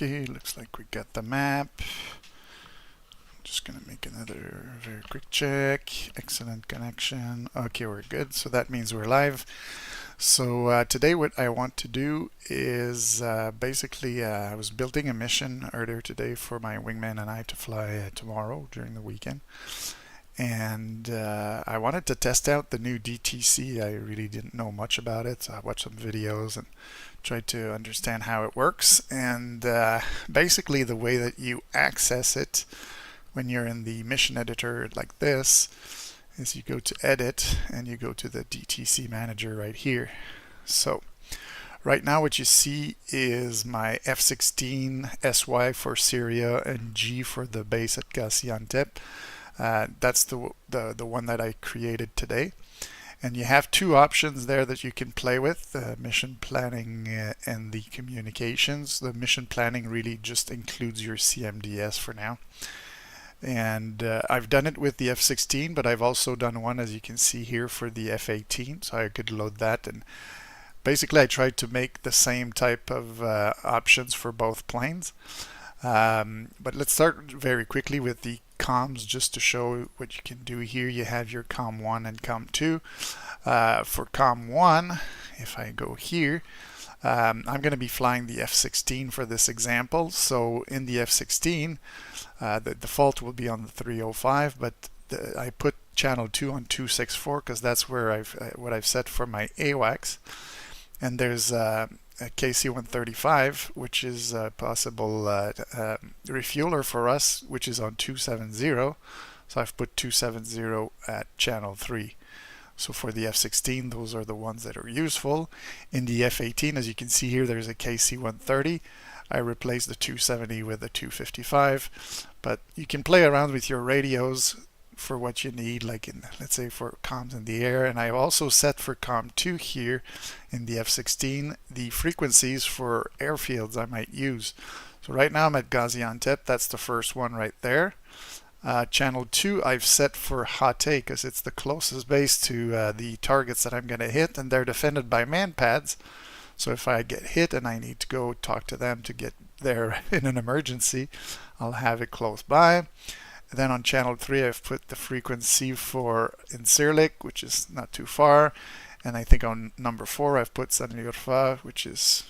Okay, looks like we got the map. Just gonna make another very quick check. Excellent connection. Okay, we're good. So that means we're live. So today what I want to do is basically I was building a mission earlier today for my wingman and I to fly tomorrow during the weekend. And I wanted to test out the new DTC. I really didn't know much about it, so I watched some videos and tried to understand how it works. And basically the way that you access it when you're in the mission editor like this is you go to edit and you go to the DTC manager right here. So right now what you see is my F-16 SY for Syria and G for the base at Gaziantep. That's the one that I created today. And you have two options there that you can play with, mission planning and the communications. The mission planning really just includes your CMDS for now. And I've done it with the F-16, but I've also done one, as you can see here, for the F-18, so I could load that. And basically I tried to make the same type of options for both planes. But let's start very quickly with the comms just to show what you can do here. You have your COM 1 and COM 2. For COM 1, if I go here, I'm going to be flying the F-16 for this example. So in the F-16, the default will be on the 305, but I put channel 2 on 264 because that's where what I've set for my AWACS. And there's a KC-135, which is a possible refueler for us, which is on 270. So I've put 270 at channel 3. So for the F-16, those are the ones that are useful. In the F-18, as you can see here, there's a KC-130. I replaced the 270 with the 255. But you can play around with your radios for what you need, like in, let's say, for comms in the air. And I've also set for COM 2 here in the F-16 the frequencies for airfields I might use. So right now I'm at Gaziantep. That's the first one right there. Channel 2 I've set for Hatay because it's the closest base to the targets that I'm going to hit, and they're defended by MANPADS. So if I get hit and I need to go talk to them to get there in an emergency, I'll have it close by. Then on channel 3 I've put the frequency for Incirlik, which is not too far. And I think on number 4 I've put Sanliurfa, which is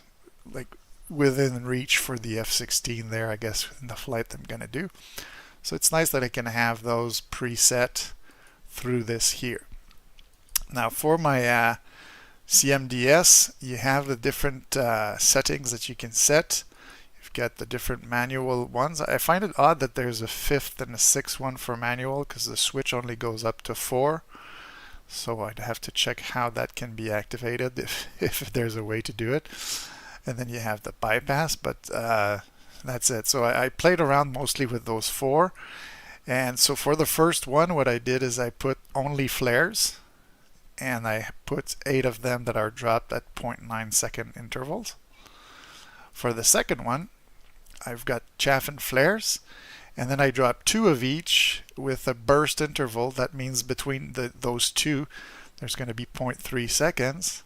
like within reach for the F-16 there, I guess, in the flight I'm going to do. So it's nice that I can have those preset through this here. Now for my CMDS, you have the different settings that you can set. You've got the different manual ones. I find it odd that there's a 5th and a 6th one for manual because the switch only goes up to 4. So I'd have to check how that can be activated if there's a way to do it. And then you have the bypass, but that's it. So I played around mostly with those 4. And so for the first one, what I did is I put only flares. And I put 8 of them that are dropped at 0.9 second intervals. For the second one, I've got chaff and flares, and then I drop 2 of each with a burst interval. That means between those two, there's going to be 0.3 seconds.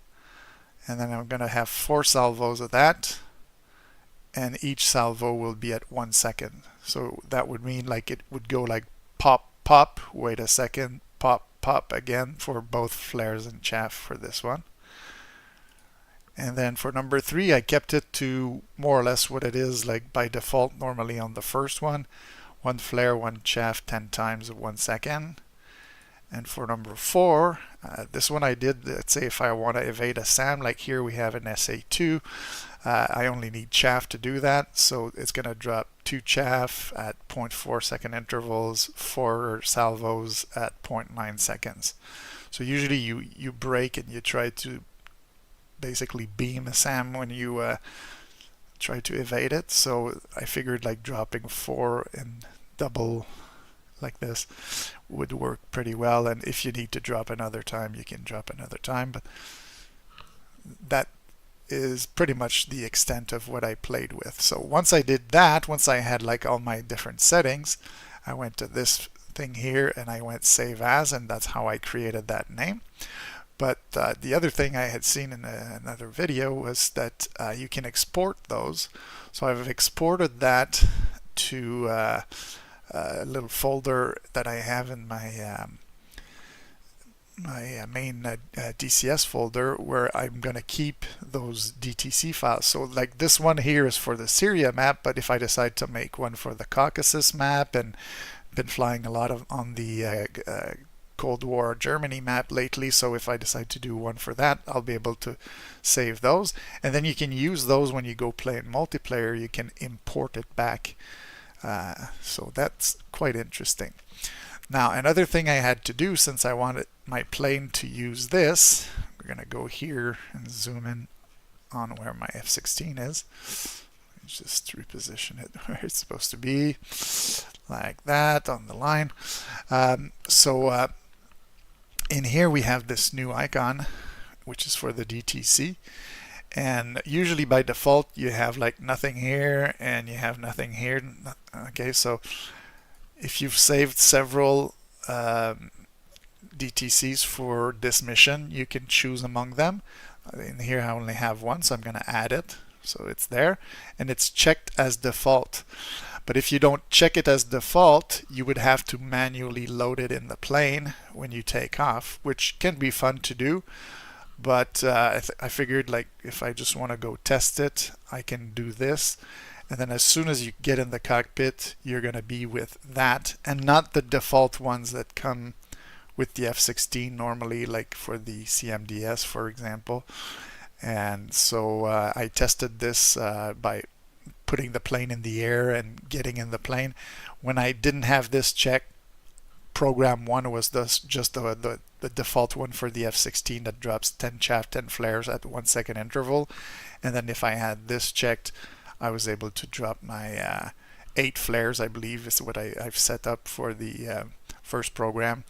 And then I'm going to have 4 salvos of that, and each salvo will be at 1 second. So that would mean like it would go like pop, pop, wait a second, pop, pop again for both flares and chaff for this one. And then for number 3, I kept it to more or less what it is like by default normally on the first one. 1 flare, 1 chaff, 10 times of 1 second. And for number 4, this one I did, let's say if I want to evade a SAM, like here we have an SA2, I only need chaff to do that. So it's going to drop 2 chaff at 0.4 second intervals, 4 salvos at 0.9 seconds. So usually you break and you try to basically beam a SAM when you try to evade it. So I figured like dropping 4 and double like this would work pretty well. And if you need to drop another time, you can drop another time. But that is pretty much the extent of what I played with. So once I did that, once I had like all my different settings, I went to this thing here and I went save as, and that's how I created that name. But the other thing I had seen in another video was that you can export those. So I've exported that to a little folder that I have in my main DCS folder, where I'm going to keep those DTC files. So like this one here is for the Syria map, but if I decide to make one for the Caucasus map, and been flying a lot on the Cold War Germany map lately, so if I decide to do one for that, I'll be able to save those, and then you can use those when you go play in multiplayer. You can import it back, so that's quite interesting. Now, another thing I had to do, since I wanted my plane to use this, we're going to go here and zoom in on where my F-16 is. Just reposition it where it's supposed to be, like that, on the line. In here we have this new icon, which is for the DTC. And usually by default you have like nothing here and you have nothing here. Okay, so if you've saved several DTCs for this mission, you can choose among them. In here I only have one, so I'm going to add it. So it's there, and it's checked as default. But if you don't check it as default, you would have to manually load it in the plane when you take off, which can be fun to do. But I figured, like, if I just want to go test it, I can do this. And then as soon as you get in the cockpit, you're going to be with that, and not the default ones that come with the F-16 normally, like for the CMDS, for example. And so I tested this by putting the plane in the air and getting in the plane. When I didn't have this checked, program 1 was just the default one for the F-16 that drops 10 chaff, 10 flares at 1 second interval. And then if I had this checked, I was able to drop my 8 flares, I believe is what I've set up for the first program,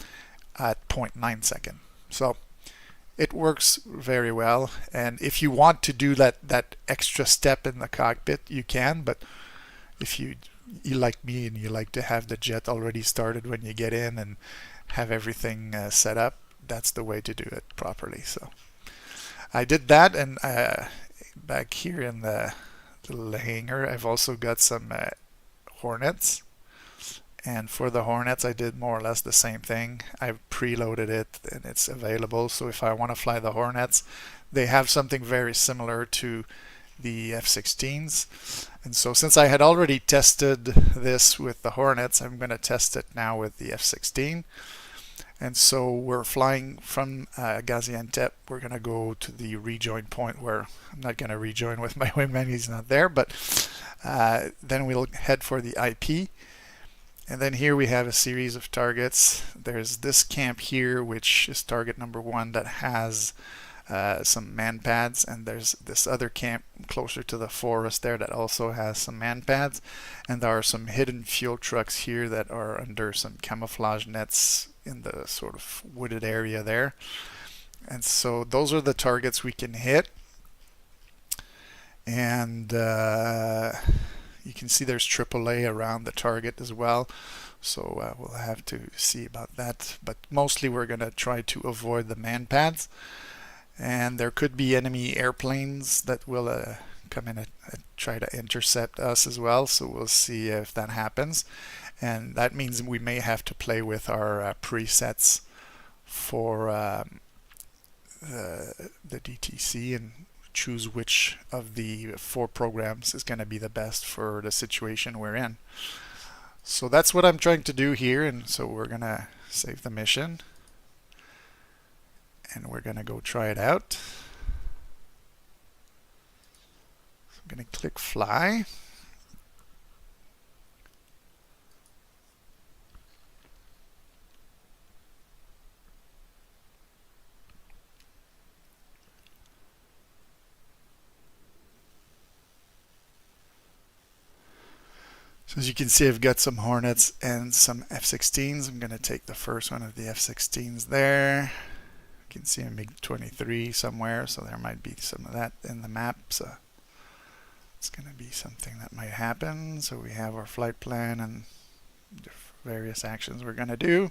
at 0.9 second. So it works very well, and if you want to do that extra step in the cockpit, you can. But if you like me and you like to have the jet already started when you get in and have everything set up, that's the way to do it properly. So I did that, and back here in the little hangar, I've also got some Hornets. And for the Hornets, I did more or less the same thing. I've preloaded it and it's available. So if I want to fly the Hornets, they have something very similar to the F-16s. And so since I had already tested this with the Hornets, I'm going to test it now with the F-16. And so we're flying from Gaziantep. We're going to go to the rejoin point, where I'm not going to rejoin with my wingman, he's not there. But then we'll head for the IP. And then here we have a series of targets. There's this camp here, which is target number 1, that has some MANPADS, and there's this other camp closer to the forest there that also has some MANPADS, and there are some hidden fuel trucks here that are under some camouflage nets in the sort of wooded area there. And so those are the targets we can hit. And you can see there's AAA around the target as well, so we'll have to see about that. But mostly we're going to try to avoid the MANPADS, and there could be enemy airplanes that will come in and try to intercept us as well, so we'll see if that happens. And that means we may have to play with our presets for the DTC and choose which of the 4 programs is going to be the best for the situation we're in. So that's what I'm trying to do here, and so we're going to save the mission and we're going to go try it out. So I'm going to click fly. So as you can see, I've got some Hornets and some F-16s. I'm going to take the first one of the F-16s there. You can see a MiG-23 somewhere, so there might be some of that in the map. So it's going to be something that might happen. So we have our flight plan and the various actions we're going to do.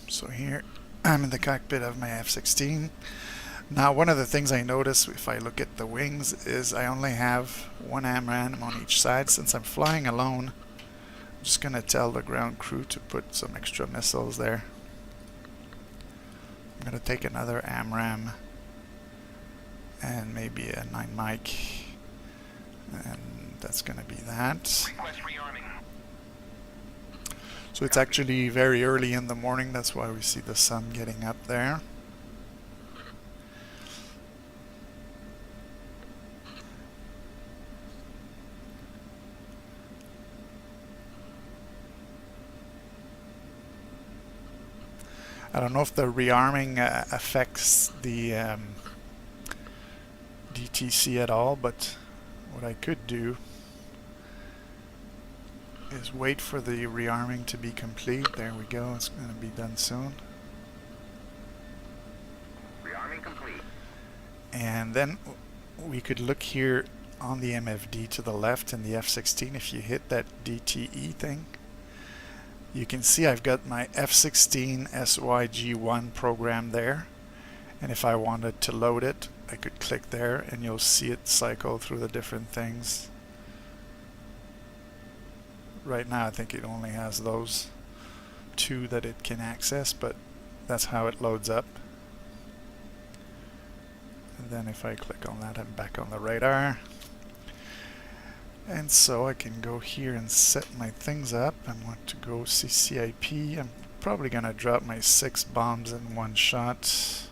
So here I'm in the cockpit of my F-16. Now, one of the things I notice if I look at the wings is I only have one AMRAAM on each side. Since I'm flying alone, I'm just going to tell the ground crew to put some extra missiles there. I'm going to take another AMRAAM and maybe a 9 mic, and that's going to be that. Request rearming. So it's actually very early in the morning, that's why we see the sun getting up there. I don't know if the rearming affects the DTC at all, but what I could do is wait for the rearming to be complete. There we go, it's going to be done soon. Rearming complete. And then we could look here on the MFD to the left in the F-16. If you hit that DTE thing, you can see I've got my F-16 SYG1 program there, and if I wanted to load it, I could click there and you'll see it cycle through the different things. Right now I think it only has those two that it can access, but that's how it loads up. And then if I click on that, I'm back on the radar. And so I can go here and set my things up. I want to go CCIP. I'm probably going to drop my 6 bombs in one shot.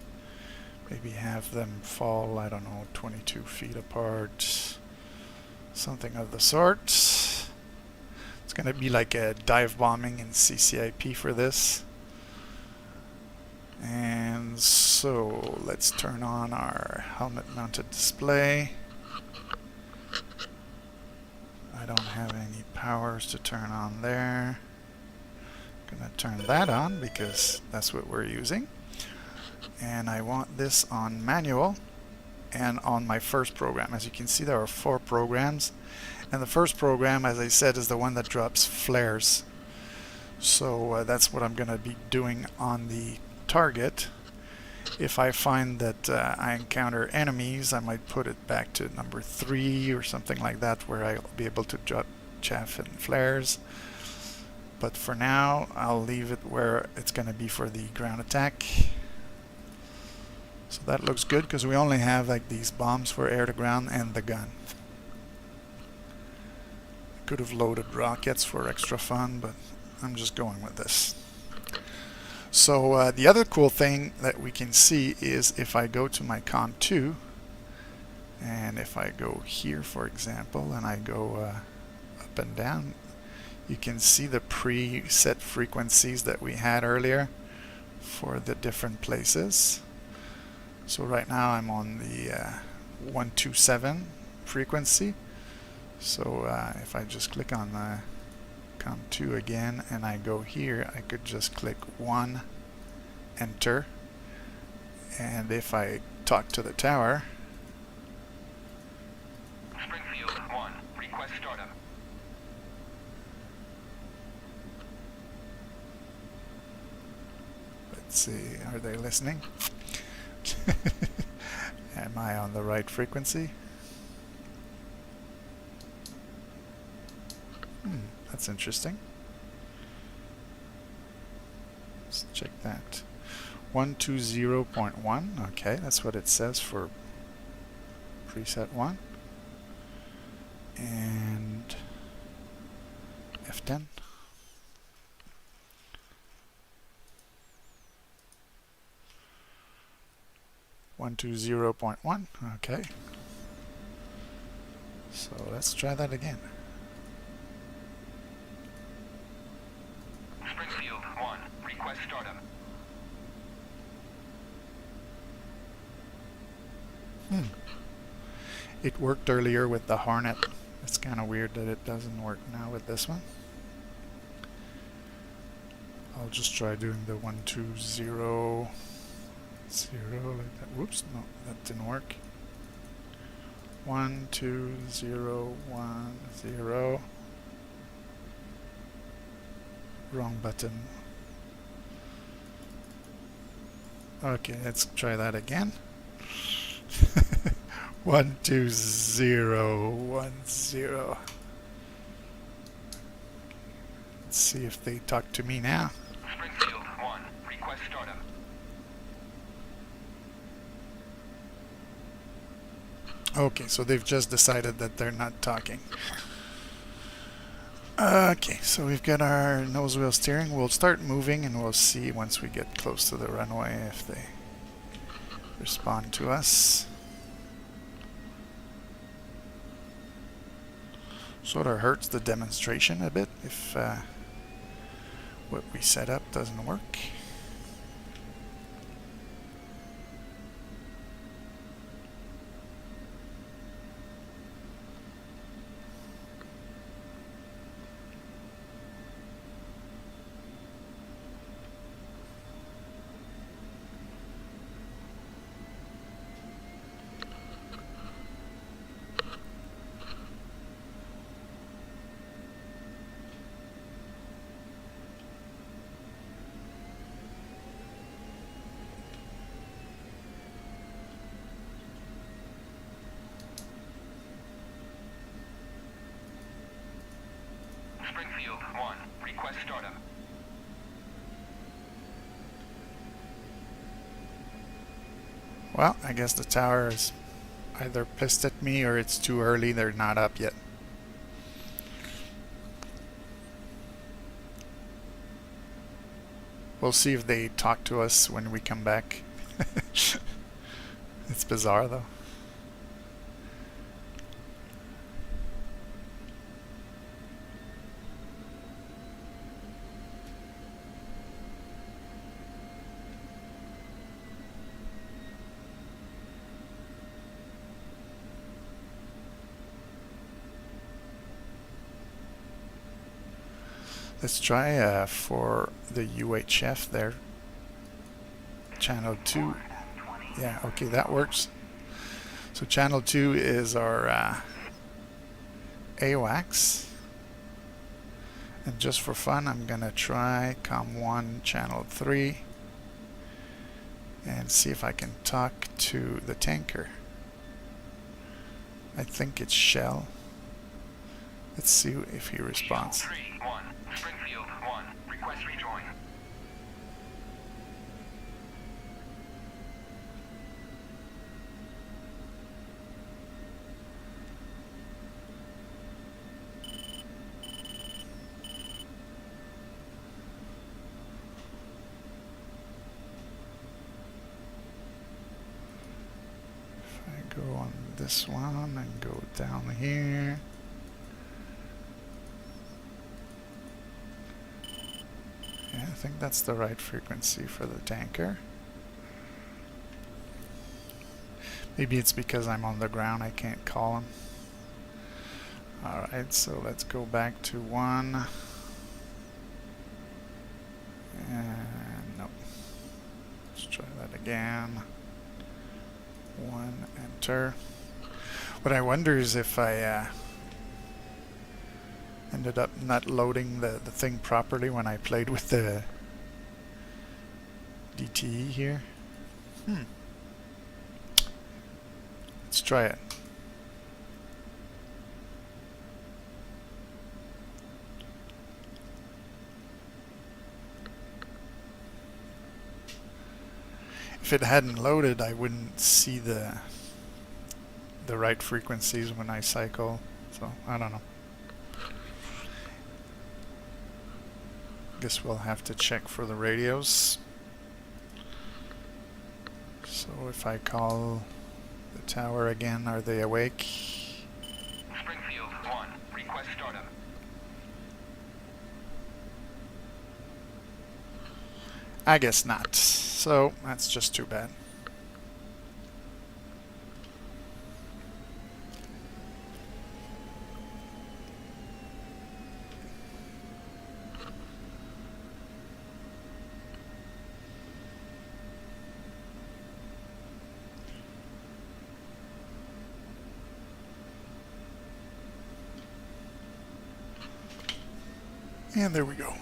Maybe have them fall, I don't know, 22 feet apart. Something of the sort. It's going to be like a dive bombing in CCIP for this. And so let's turn on our helmet mounted display. I don't have any powers to turn on there. I'm going to turn that on because that's what we're using. And I want this on manual and on my first program. As you can see, there are 4 programs. And the first program, as I said, is the one that drops flares. So that's what I'm going to be doing on the target. If I find that I encounter enemies, I might put it back to number 3 or something like that, where I'll be able to drop chaff and flares. But for now, I'll leave it where it's going to be for the ground attack. So that looks good because we only have like these bombs for air to ground and the gun. I could have loaded rockets for extra fun, but I'm just going with this. So the other cool thing that we can see is if I go to my COM2, and if I go here, for example, and I go up and down, you can see the preset frequencies that we had earlier for the different places. So right now I'm on the 127 frequency. So if I just click on the COM2 again and I go here, I could just click 1, enter, and if I talk to the tower, Springfield 1, request startup. let's see, are they listening? Am I on the right frequency? That's interesting. Let's check that. 120.1. Okay, that's what it says for preset 1. And F10. One 120.1. Okay. So let's try that again. Springfield 1, request startup. It worked earlier with the Hornet. It's kind of weird that it doesn't work now with this one. I'll just try doing the 120.0 like that. Whoops, no, that didn't work. 120.10. Wrong button. Okay, let's try that again. 12010. Let's see if they talk to me now. Springfield 1, request startup. Okay, so they've just decided that they're not talking. Okay, so we've got our nose wheel steering. We'll start moving and we'll see once we get close to the runway if they respond to us. Sort of hurts the demonstration a bit if what we set up doesn't work. Springfield 1, request startup. Well, I guess the tower is either pissed at me or it's too early. They're not up yet. We'll see if they talk to us when we come back. It's bizarre though. Let's try for the UHF there. Channel 2. Yeah, okay, that works. So channel 2 is our AWACS. And just for fun, I'm gonna try COM1 channel 3 and see if I can talk to the tanker. I think it's Shell. Let's see if he responds. 3-1, Springfield 1, request rejoin. If I go on this one and go down here. Yeah, I think that's the right frequency for the tanker. Maybe it's because I'm on the ground, I can't call him. Alright, so let's go back to 1. And nope. Let's try that again. 1, enter. What I wonder is if I ended up not loading the thing properly when I played with the DTE here. Let's try it. If it hadn't loaded, I wouldn't see the right frequencies when I cycle. So I don't know. Guess we'll have to check for the radios. So if I call the tower again, are they awake? Springfield 1, request startup. I guess not. So that's just too bad. And there we go.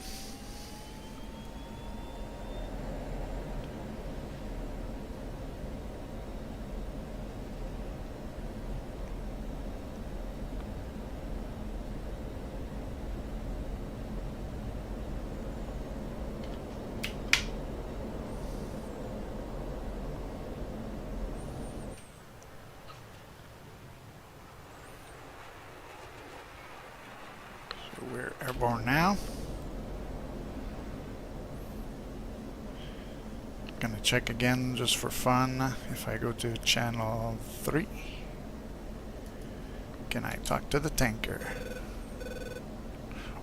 airborne now. Gonna check again just for fun. If I go to channel 3, can I talk to the tanker?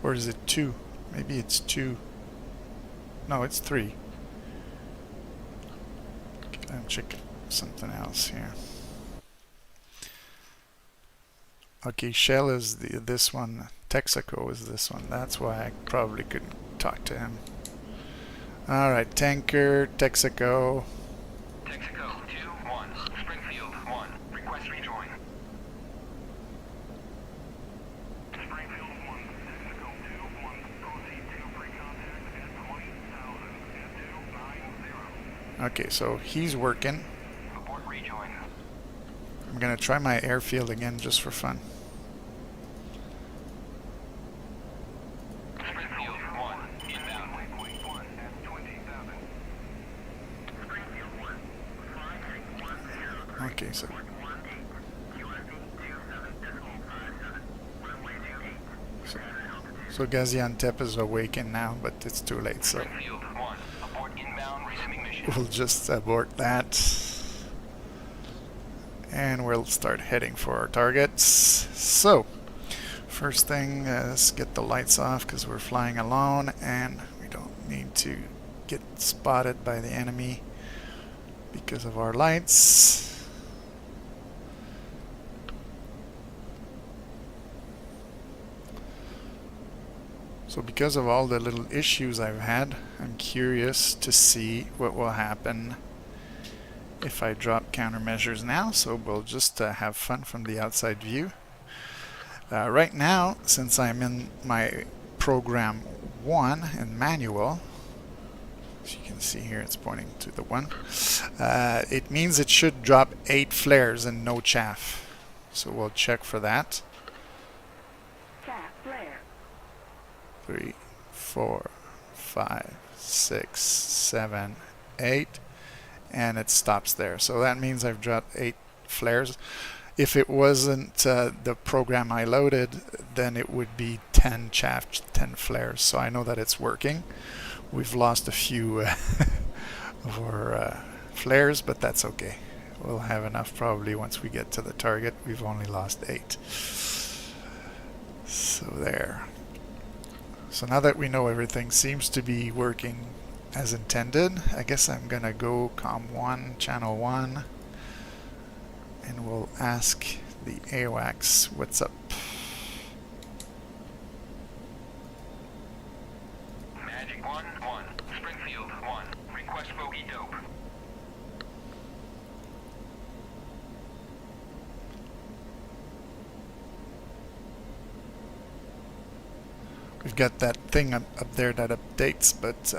Or is it 2? Maybe it's 2. No, it's 3. Okay, I'm checking something else here. Okay, Shell is this one. Texaco is this one. That's why I probably couldn't talk to him. Alright, tanker, Texaco. Texaco 2-1. Springfield 1. Request rejoin. Springfield 1. Texaco 2-1. Proceed to pre-contact at 20,000 at 290. Okay, so he's working. Abort rejoin. I'm gonna try my airfield again just for fun. Springfield 1. Inbound. Waypoint 1 at 20,000. Springfield 1. Flying 10. Okay, so so Gaziantep is awakened now, but it's too late, so Springfield 1. Abort inbound. Resuming mission. we'll just abort that. And we'll start heading for our targets. So, first thing, let's get the lights off because we're flying alone and we don't need to get spotted by the enemy because of our lights. So because of all the little issues I've had, I'm curious to see what will happen if I drop countermeasures now, so we'll just have fun from the outside view. Right now, since I'm in my program 1 in manual, as you can see here it's pointing to the 1, it means it should drop 8 flares and no chaff. So we'll check for that. 3, 4, 5, 6, 7, 8. And it stops there. So that means I've dropped 8 flares. If it wasn't the program I loaded, then it would be 10 chaff, 10 flares. So I know that it's working. We've lost a few of our flares, but that's okay. We'll have enough probably once we get to the target. We've only lost 8. So there. So now that we know everything seems to be working as intended, I guess I'm gonna go COM1, channel 1, and we'll ask the AWACS what's up. Magic 1-1. Springfield 1. Request bogey dope. We've got that thing up there that updates, but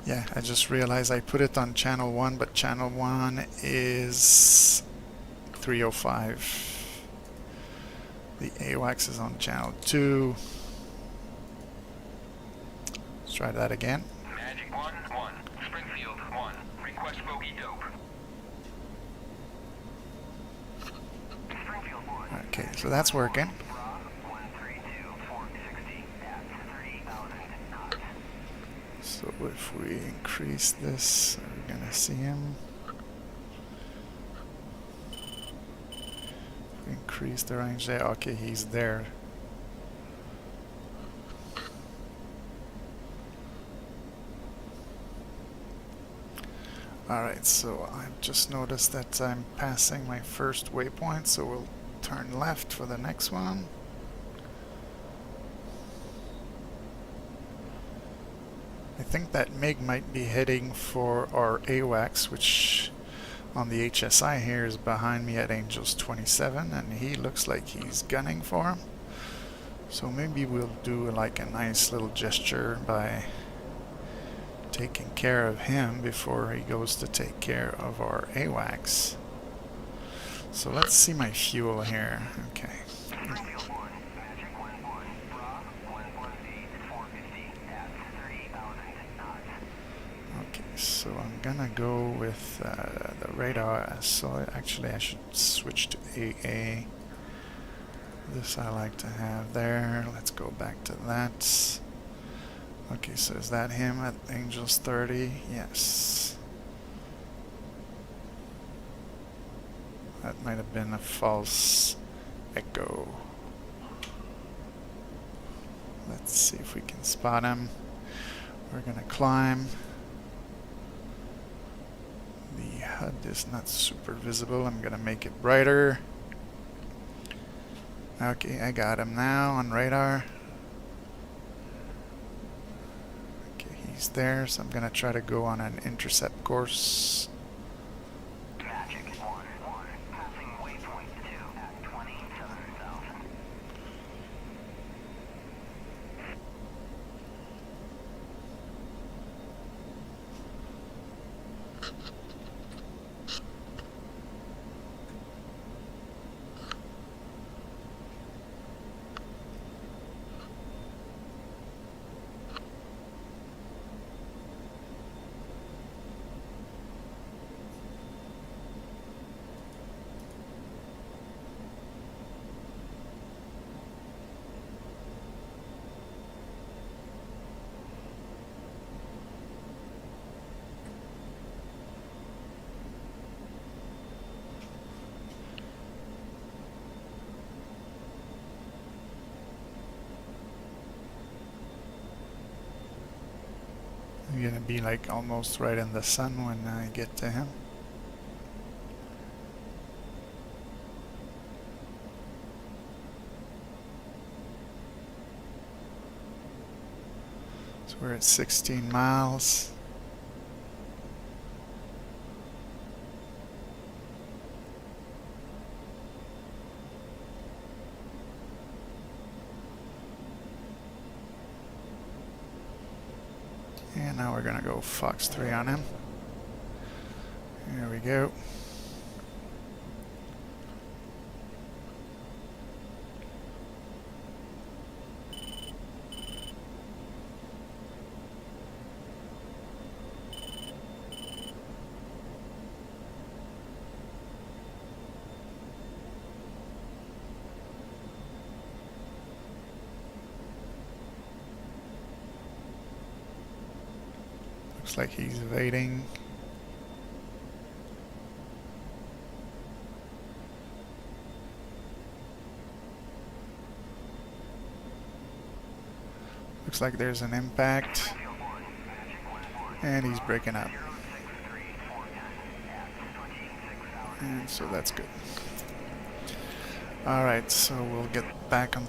yeah, I just realized I put it on channel 1, but channel 1 is 305. The AWACS is on channel 2. Let's try that again. Magic 1-1. Springfield 1. Request bogey dope. Springfield 1. Okay, so that's working. So if we increase this, we're gonna see him. Increase the range there. Okay, he's there. Alright, so I've just noticed that I'm passing my first waypoint, so we'll turn left for the next one. I think that MiG might be heading for our AWACS, which on the HSI here is behind me at Angels 27, and he looks like he's gunning for him. So maybe we'll do like a nice little gesture by taking care of him before he goes to take care of our AWACS. So let's see my fuel here. Okay. So I'm gonna go with the radar. So actually I should switch to AA. This I like to have there. Let's go back to that. Okay, so is that him at Angels 30? Yes. That might have been a false echo. Let's see if we can spot him. We're gonna climb. The HUD is not super visible. I'm gonna make it brighter. Okay, I got him now on radar. Okay, he's there, so I'm gonna try to go on an intercept course. Magic 1-1, passing waypoint 2 at 27,000. I'm gonna be like almost right in the sun when I get to him. So we're at 16 miles. And now we're gonna go Fox 3 on him. There we go. Looks like he's evading. Looks like there's an impact. And he's breaking up. And so that's good. Alright, so we'll get back on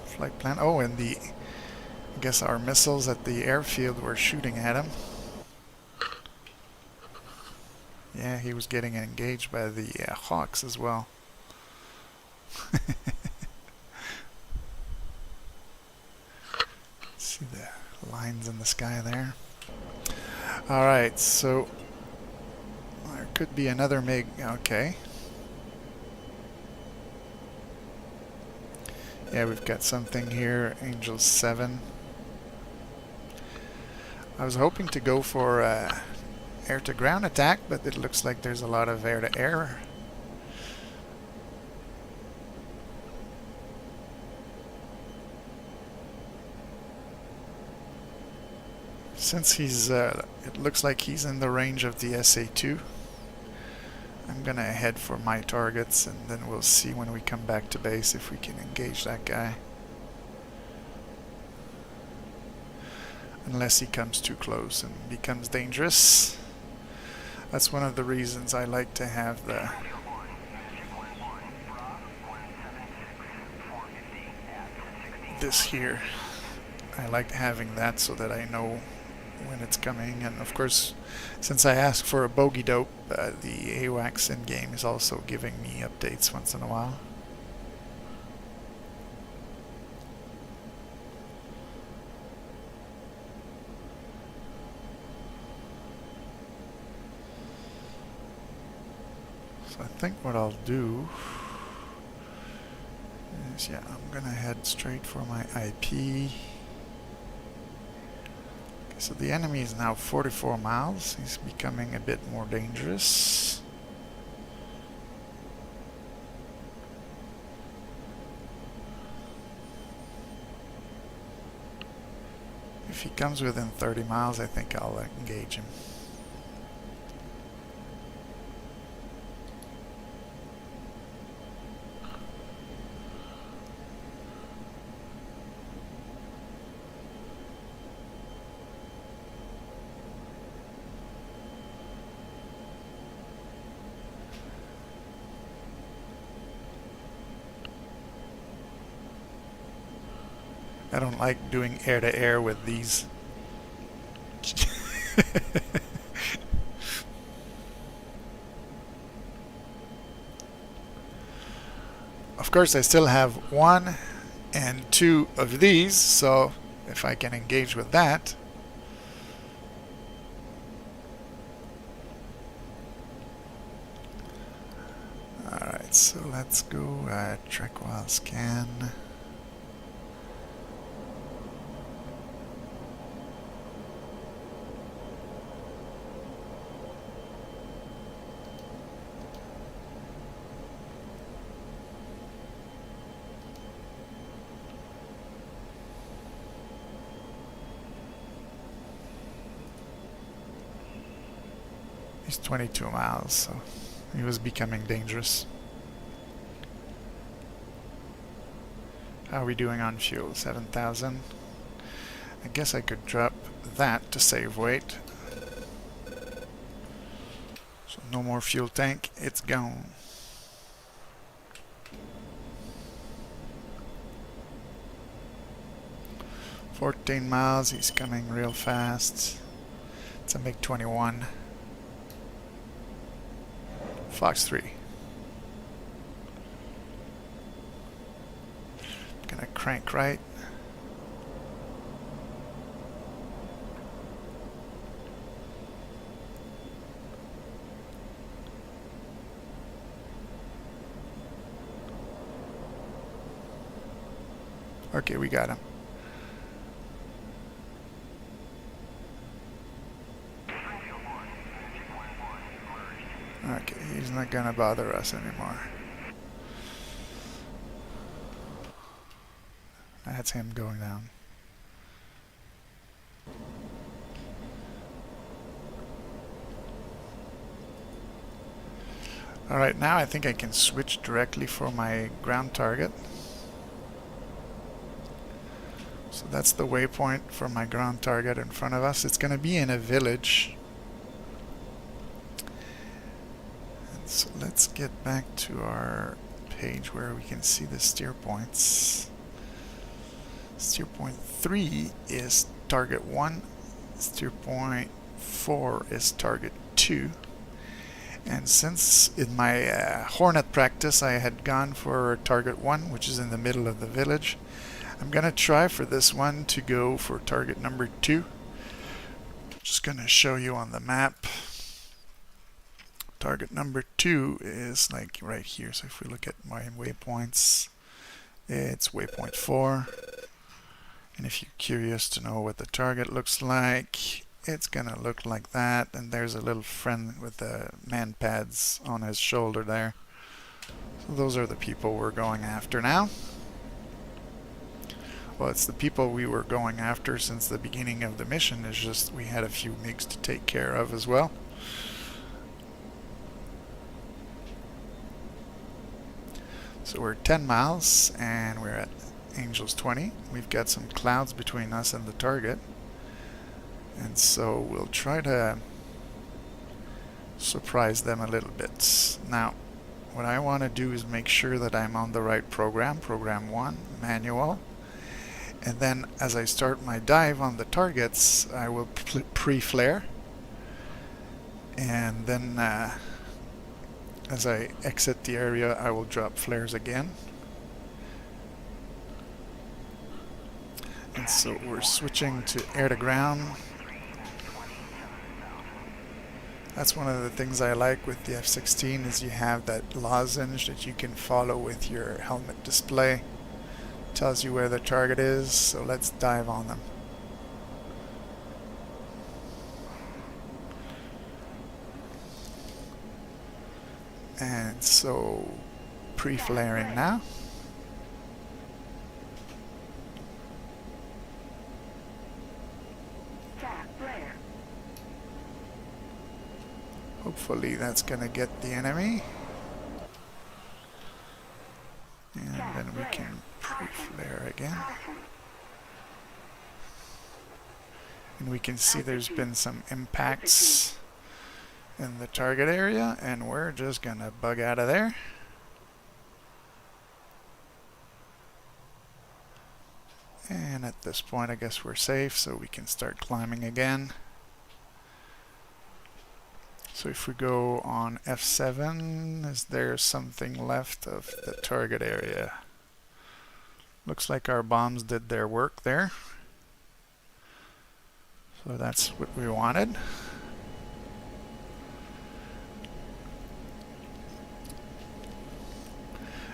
flight plan. Oh, and I guess our missiles at the airfield were shooting at him. Yeah, he was getting engaged by the Hawks as well. See the lines in the sky there. Alright, so there could be another MiG. Okay. Yeah, we've got something here. Angel 7. I was hoping to go for air-to-ground attack, but it looks like there's a lot of air-to-air. Since he's, it looks like he's in the range of the SA-2, I'm gonna head for my targets, and then we'll see when we come back to base if we can engage that guy. Unless he comes too close and becomes dangerous. That's one of the reasons I like to have this here. I like having that so that I know when it's coming, and of course, since I asked for a bogey dope, the AWACS in-game is also giving me updates once in a while. So I think what I'll do is, yeah, I'm gonna head straight for my IP. So the enemy is now 44 miles. He's becoming a bit more dangerous. he comes within 30 miles, I think I'll engage him. I don't like doing air-to-air with these. Of course, I still have 1 and 2 of these, so if I can engage with that. Alright, so let's go track while scan. He's 22 miles, so he was becoming dangerous. How are we doing on fuel? 7,000. I guess I could drop that to save weight. So no more fuel tank, it's gone. "14 miles, he's coming real fast. It's a MiG-21. Fox 3. Gonna crank right. Okay, we got him. Okay, he's not gonna bother us anymore. That's him going down. Alright, now I think I can switch directly for my ground target. So that's the waypoint for my ground target in front of us. It's going to be in a village. And so let's get back to our page where we can see the steer points. Steer point 3 is target 1. Steer point 4 is target 2. And since in my Hornet practice I had gone for target 1, which is in the middle of the village, I'm going to try for this one to go for target number 2. Just going to show you on the map. Target number 2 is like right here. So if we look at my waypoints, it's waypoint 4. And if you're curious to know what the target looks like, it's going to look like that. And there's a little friend with the MANPADS on his shoulder there. So those are the people we're going after now. Well, it's the people we were going after since the beginning of the mission. It's just we had a few MiGs to take care of as well. So we're 10 miles and we're at Angels 20. We've got some clouds between us and the target. And so we'll try to surprise them a little bit. Now, what I want to do is make sure that I'm on the right program, program 1, manual. And then as I start my dive on the targets, I will pre-flare. And then as I exit the area, I will drop flares again. And so we're switching to air to ground. That's one of the things I like with the F-16 is you have that lozenge that you can follow with your helmet display. Tells you where the target is, so let's dive on them. And so pre-flaring now. Hopefully that's gonna get the enemy. And then we can pre-flare again. And we can see there's been some impacts in the target area, and we're just gonna bug out of there. And at this point I guess we're safe, so we can start climbing again. So if we go on F7, is there something left of the target area? Looks like our bombs did their work there. So that's what we wanted.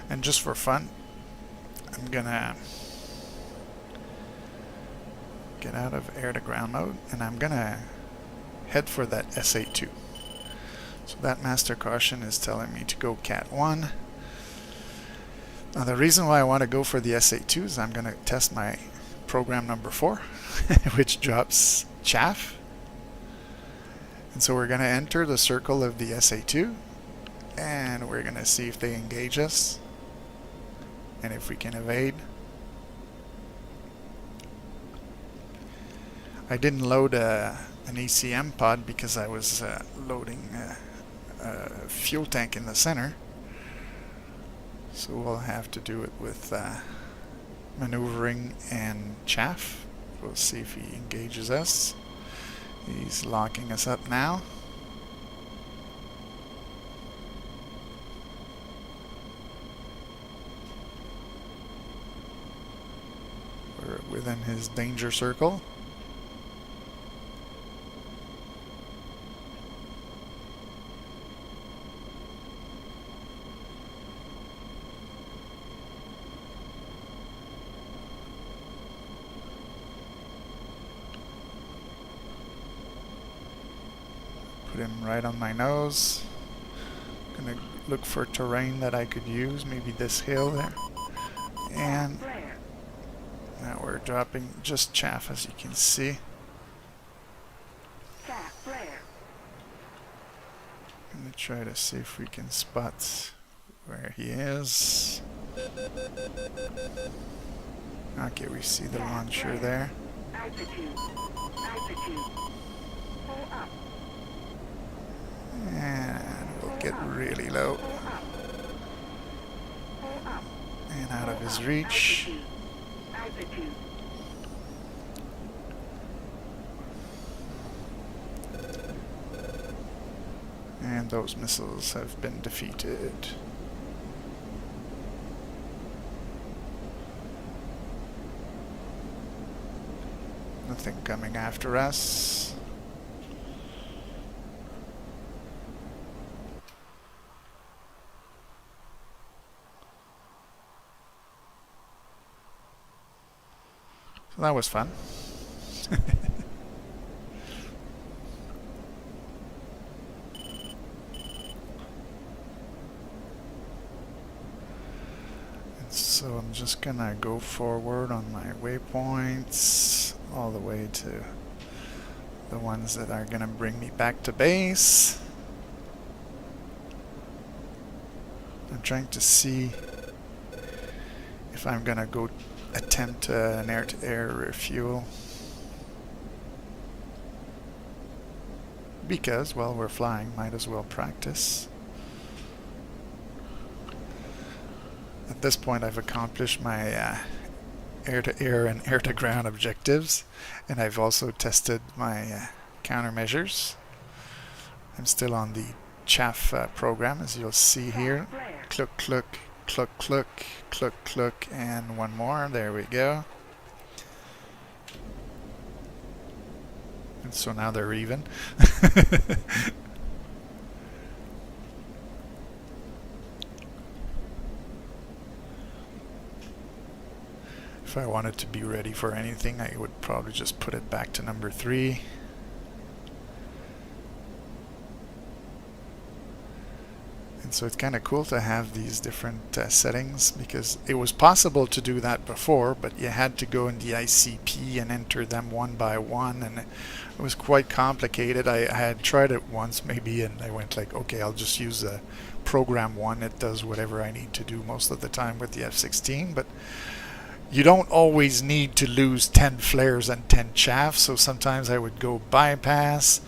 And just for fun, I'm gonna get out of air-to-ground mode, and I'm gonna head for that SA2. So that master caution is telling me to go Cat 1. Now the reason why I want to go for the SA2 is I'm going to test my program number 4, which drops chaff. And so we're going to enter the circle of the SA2, and we're going to see if they engage us, and if we can evade. I didn't load an ECM pod because I was loading a fuel tank in the center. So we'll have to do it with maneuvering and chaff. We'll see if he engages us. He's locking us up now. We're within his danger circle. Put him right on my nose. Gonna look for terrain that I could use, maybe this hill there. And now we're dropping just chaff, as you can see. Gonna try to see if we can spot where he is. Okay, we see the launcher there. And we'll get really low and out of his reach. And those missiles have been defeated. Nothing coming after us. So that was fun. So I'm just gonna go forward on my waypoints all the way to the ones that are gonna bring me back to base. I'm trying to see if I'm gonna go attempt an air-to-air refuel, because while we're flying, might as well practice. At this point I've accomplished my air-to-air and air-to-ground objectives, and I've also tested my countermeasures. I'm still on the chaff program, as you'll see here. Cluck, cluck, cluck, cluck, cluck, cluck, and one more. There we go. And so now they're even. If I wanted to be ready for anything, I would probably just put it back to number 3. And so it's kind of cool to have these different settings, because it was possible to do that before, but you had to go in the ICP and enter them one by one, and it was quite complicated. I had tried it once maybe, and I went like, okay, I'll just use a program one. It does whatever I need to do most of the time with the F-16, but you don't always need to lose 10 flares and 10 chaff, so sometimes I would go bypass.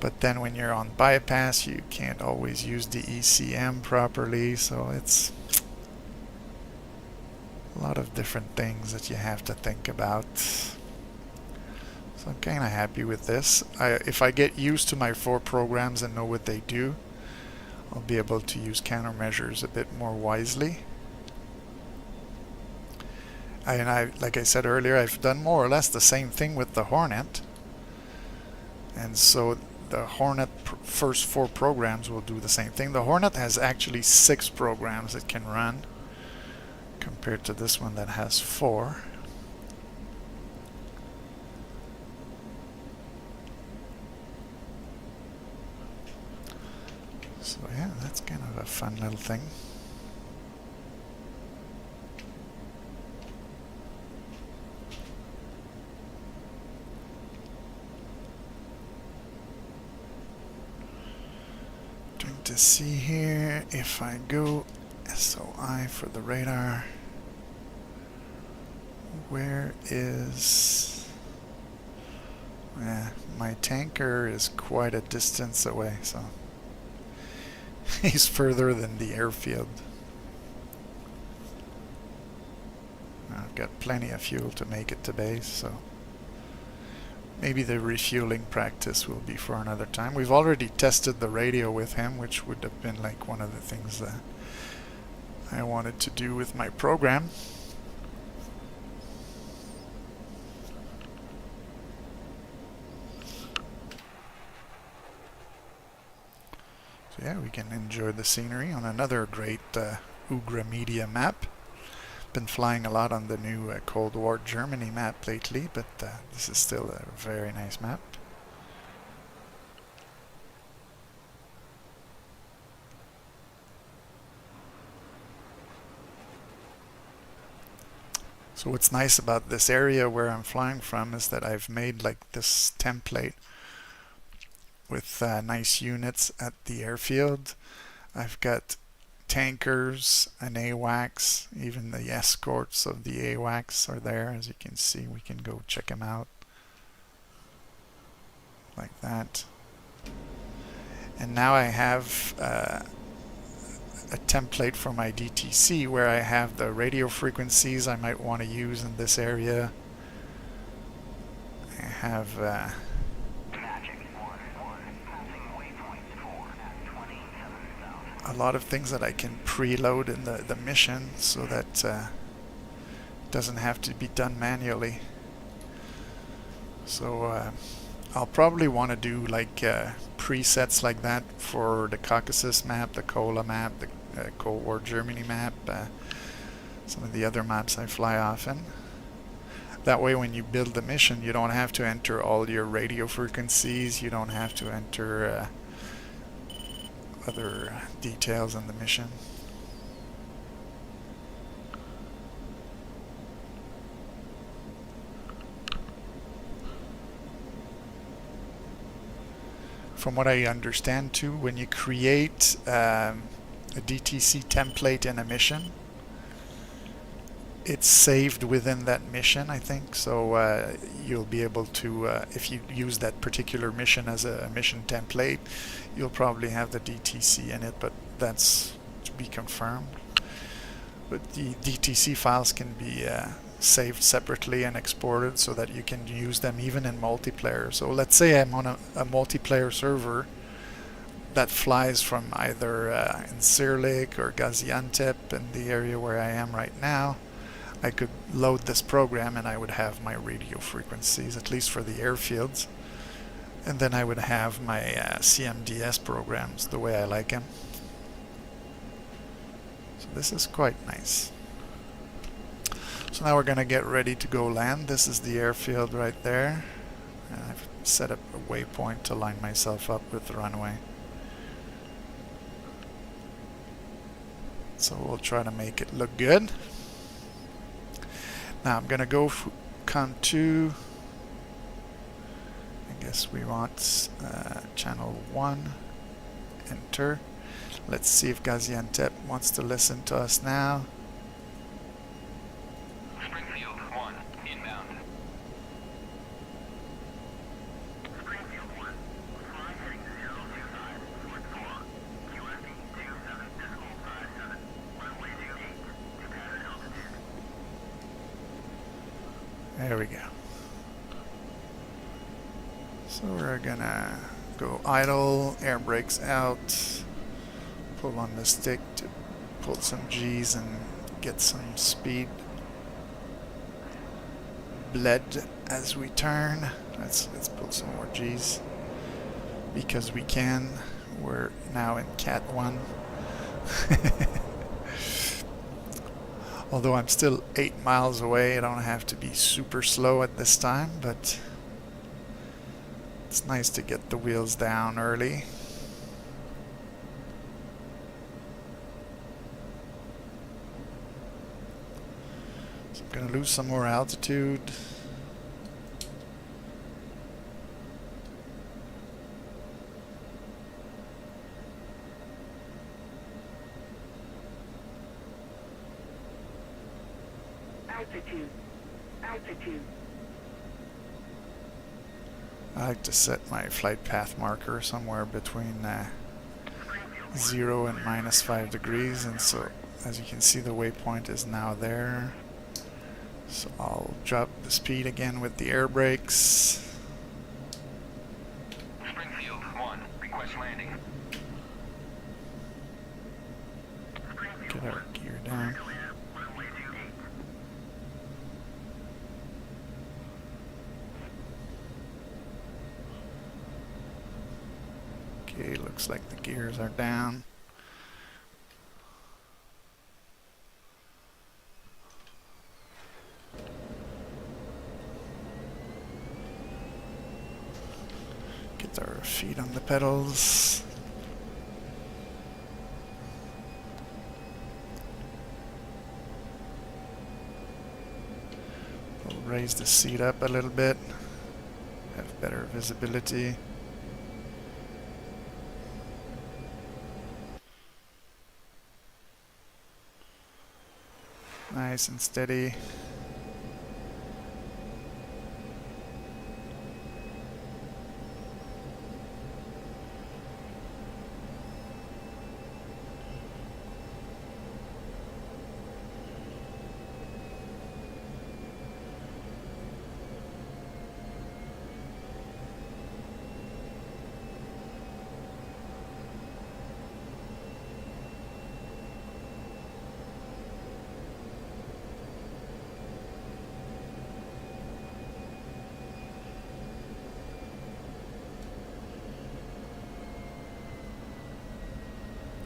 But then when you're on bypass, you can't always use the ECM properly, so it's a lot of different things that you have to think about. So I'm kind of happy with this. If I get used to my 4 programs and know what they do, I'll be able to use countermeasures a bit more wisely. And like I said earlier, I've done more or less the same thing with the Hornet. And so the Hornet first 4 programs will do the same thing. The Hornet has actually 6 programs it can run compared to this one that has 4. So yeah, that's kind of a fun little thing. To see here, if I go SOI for the radar, where is my tanker is quite a distance away, so he's further than the airfield. I've got plenty of fuel to make it to base, so maybe the refueling practice will be for another time. We've already tested the radio with him, which would have been like one of the things that I wanted to do with my program. So yeah, we can enjoy the scenery on another great Ugra Media map. Been flying a lot on the new Cold War Germany map lately, but this is still a very nice map. So what's nice about this area where I'm flying from is that I've made like this template with nice units at the airfield. I've got tankers and AWACS, even the escorts of the AWACS are there. As you can see, we can go check them out like that. And now I have a template for my DTC where I have the radio frequencies I might want to use in this area. I have a lot of things that I can preload in the mission, so that it doesn't have to be done manually. So I'll probably want to do like presets like that for the Caucasus map, the Kola map, the Cold War Germany map, some of the other maps I fly often. That way when you build the mission, you don't have to enter all your radio frequencies, you don't have to enter other details in the mission. From what I understand too, when you create a DTC template in a mission, it's saved within that mission, I think. So you'll be able to, if you use that particular mission as a mission template, you'll probably have the DTC in it, but that's to be confirmed. But the DTC files can be saved separately and exported so that you can use them even in multiplayer. So let's say I'm on a multiplayer server that flies from either Incirlik or Gaziantep, in the area where I am right now. I could load this program and I would have my radio frequencies, at least for the airfields. And then I would have my CMDS programs the way I like them. So this is quite nice. So now we're going to get ready to go land. This is the airfield right there. And I've set up a waypoint to line myself up with the runway. So we'll try to make it look good. Now I'm gonna go con 2. I guess we want channel 1. Enter. Let's see if Gaziantep wants to listen to us now. Springfield 1, inbound. Springfield 1, flying heading 025, towards Squawk. QFE 27, decimal 57, runway 28, to pattern altitude. There we go. So we're gonna go idle, air brakes out, pull on the stick to pull some G's and get some speed. Bled as we turn. Let's pull some more G's because we can. We're now in Cat 1. Although I'm still 8 miles away, I don't have to be super slow at this time, but it's nice to get the wheels down early. So I'm going to lose some more altitude. Altitude. I like to set my flight path marker somewhere between 0 and -5 degrees, and so as you can see the waypoint is now there. So I'll drop the speed again with the air brakes. Springfield 1, request landing. Get our gear down. Runway 28. Okay, looks like the gears are down. Get our feet on the pedals. We'll raise the seat up a little bit, have better visibility. Nice and steady.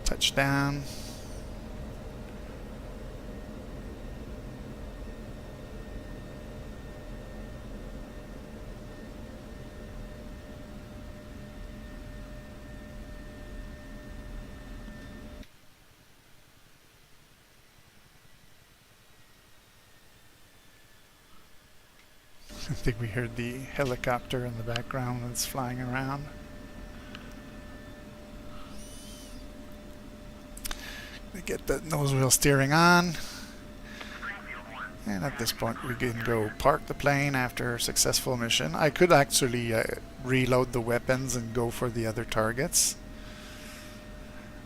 Touchdown. I think we heard the helicopter in the background that's flying around. We get the nose wheel steering on, and at this point we can go park the plane after a successful mission. I could actually reload the weapons and go for the other targets.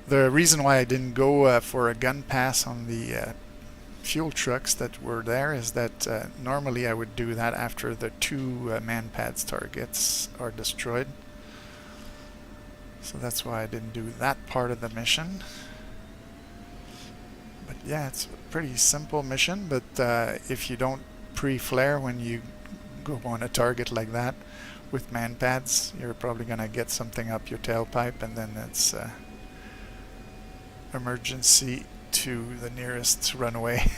The reason why I didn't go for a gun pass on the fuel trucks that were there is that normally I would do that after the 2 MANPADS targets are destroyed. So that's why I didn't do that part of the mission. But yeah, it's a pretty simple mission, but if you don't pre-flare when you go on a target like that with MANPADS, you're probably going to get something up your tailpipe, and then it's emergency to the nearest runway.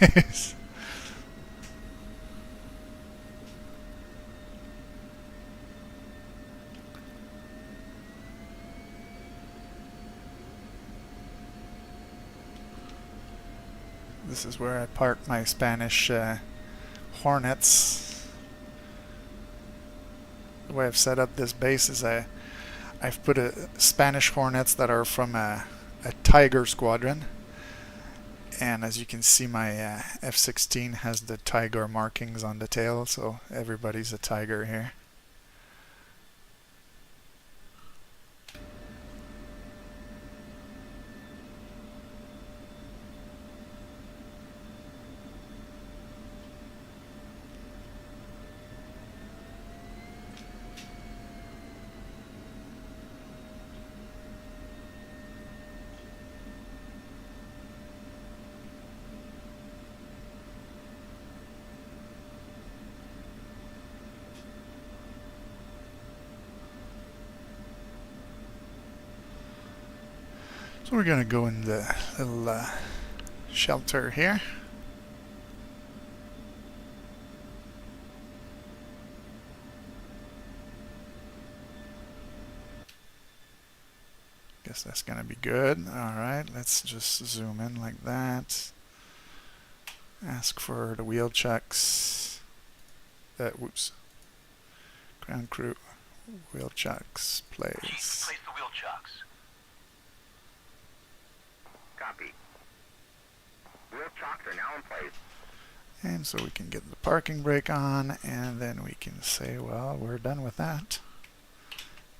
This is where I park my Spanish Hornets. The way I've set up this base is I've put Spanish Hornets that are from a Tiger squadron. And as you can see, my F-16 has the Tiger markings on the tail, so everybody's a Tiger here. So we're going to go in the little shelter here. Guess that's going to be good. Alright, let's just zoom in like that. Ask for the wheel checks. Whoops. Ground crew. Wheel checks, place. Place the wheel chocks. Copy. Wheel chocks are now in place. And so we can get the parking brake on, and then we can say, well, we're done with that.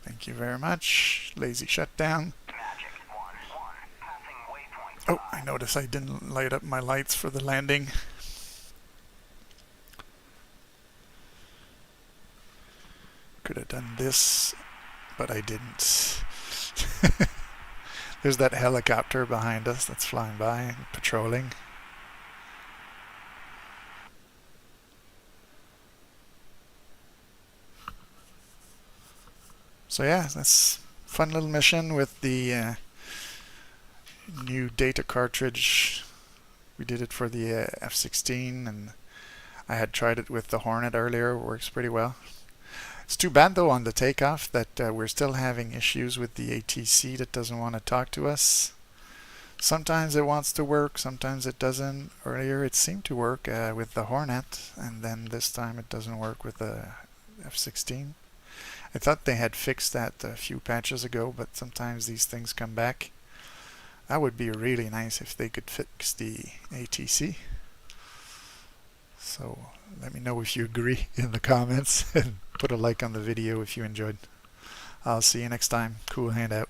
Thank you very much. Lazy shutdown. Magic 1-1. Passing waypoint. Oh, I noticed I didn't light up my lights for the landing. Could have done this, but I didn't. There's that helicopter behind us that's flying by, patrolling. So yeah, that's a fun little mission with the new data cartridge. We did it for the F-16, and I had tried it with the Hornet earlier. It works pretty well. It's too bad though on the takeoff that we're still having issues with the ATC that doesn't want to talk to us. Sometimes it wants to work, sometimes it doesn't. Earlier it seemed to work with the Hornet, and then this time it doesn't work with the F-16. I thought they had fixed that a few patches ago, but sometimes these things come back. That would be really nice if they could fix the ATC. So let me know if you agree in the comments, and put a like on the video if you enjoyed. I'll see you next time. Cool hand out.